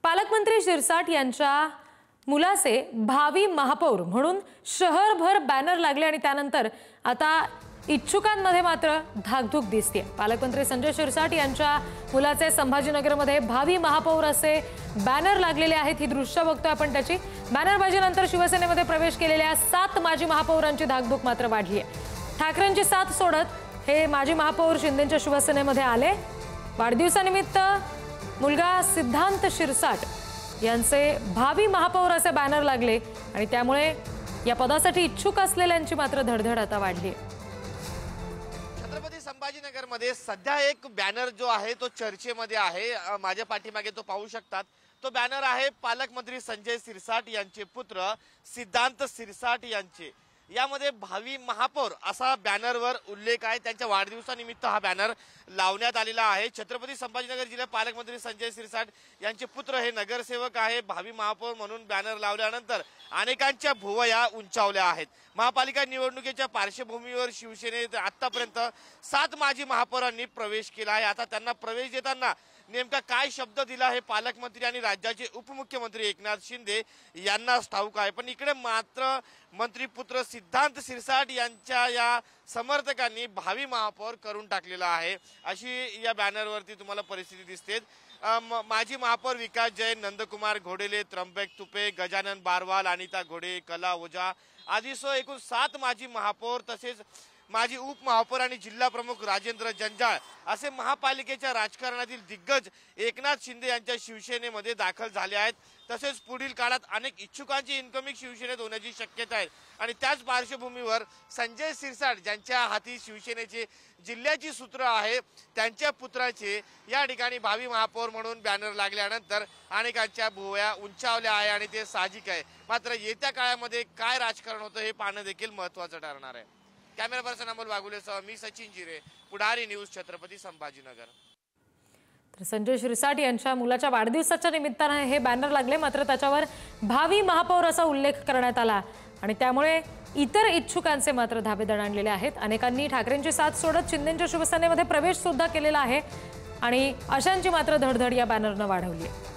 पालकमंत्री शिरसाट यांच्या मुलाचे भावी महापौर म्हणून शहरभर बॅनर लागले आणि त्यानंतर आता इच्छुकांमध्ये मात्र धाकधूक दिसते। पालकमंत्री संजय शिरसाट यांच्या मुलाचे संभाजीनगरमध्ये भावी महापौर असे बॅनर लागलेले आहेत। ही दृश्य बघतोय आपण त्याची। बॅनरबाजीनंतर शिवसेनेमध्ये प्रवेश केलेल्या 7 माजी महापौरांची धाकधूक मात्र वाढली आहे। ठाकरेंची साथ सोडत हे माजी महापौर शिंदेंच्या शिवसेनेमध्ये आले। वाढदिवसानिमित्त मुलगा सिद्धांत शिरसाट यांचे भावी महापौर असे बॅनर लागले आणि त्यामुळे या पदासाठी इच्छुक असलेल्यांची मात्र धडधड आता वाढली आहे। छत्रपती संभाजीनगर मध्ये सध्या एक बॅनर जो आहे तो चर्चेमध्ये आहे। माझ्या पाठीमागे तो पाहू शकतात। तो बॅनर आहे पालकमंत्री संजय शिरसाट यांचे पुत्र सिद्धांत शिरसाट यांचे। यामध्ये भावी महापौर असा बॅनरवर उल्लेख आहे। त्यांच्या वाढदिवसानिमित्त हा बॅनर लावण्यात आलेला आहे। छत्रपती संभाजीनगर जिल्हा पालकमंत्री संजय शिरसाट यांचे पुत्र हे नगरसेवक आहे। भावी महापौर म्हणून बॅनर लावल्यानंतर अनेकांच्या भुवया उंचावल्या आहेत। महापालिका निवडणुकीच्या पार्श्वभूमीवर शिवसेनेत आतापर्यंत 7 माजी महापौरांनी प्रवेश केला आहे। आता त्यांना प्रवेश देताना नेमका काय शब्द दिला हे पालकमंत्री आणि राज्याचे उपमुख्यमंत्री एकनाथ शिंदे यांनाच ठाऊक आहे। पण इकडे मात्र मंत्री पुत्र सिद्धांत शिरसाट यांच्या या समर्थकांनी भावी महापौर करून टाकलेला आहे, अशी या बॅनरवरती तुम्हाला परिस्थिती दिसते। माजी महापौर विकास जैन, नंदकुमार घोडेले, त्र्यंबक तुपे, गजानन बारवाल, अनिता घोडे, कला ओझा आदी सह एकूण 7 माजी महापौर तसेच माजी उपमहापौर आणि जिल्हा प्रमुख राजेंद्र जंजाळ असे महापालिकेच्या राजकारणातील दिग्गज एकनाथ शिंदे यांच्या शिवसेनेमध्ये दाखल झाले आहेत। तसेच पुढील काळात अनेक इच्छुकांची इन्कमिंग शिवसेनेत होण्याची शक्यता आहे आणि त्याच पार्श्वभूमीवर संजय शिरसाट ज्यांच्या हाती शिवसेनेचे जिल्ह्याची सूत्र आहे त्यांच्या पुत्राचे या ठिकाणी भावी महापौर म्हणून बॅनर लागल्यानंतर अनेकांच्या भुवया उंचावल्या आहे आणि ते साहजिक आहे। मात्र येत्या काळामध्ये काय राजकारण होतं हे पाहणं देखील महत्त्वाचं ठरणार आहे। कॅमेरा पर्सन अमोल वाघुलेसह मी सचिन जिरे, पुढारी न्यूज, छत्रपती संभाजीनगर। तर संजय शिरसाट यांच्या मुलाच्या वाढदिवसाच्या निमित्ताने हे बॅनर लागले, मात्र त्याच्यावर भावी महापौर असा उल्लेख करण्यात आला आणि त्यामुळे इतर इच्छुकांचे मात्र धाबे दणाणलेले आहेत। अनेकांनी ठाकरेंची साथ सोडत शिंदेंच्या शिवसेनेमध्ये प्रवेश सुद्धा केलेला आहे आणि अशांची मात्र धडधड या बॅनरनं वाढवली आहे।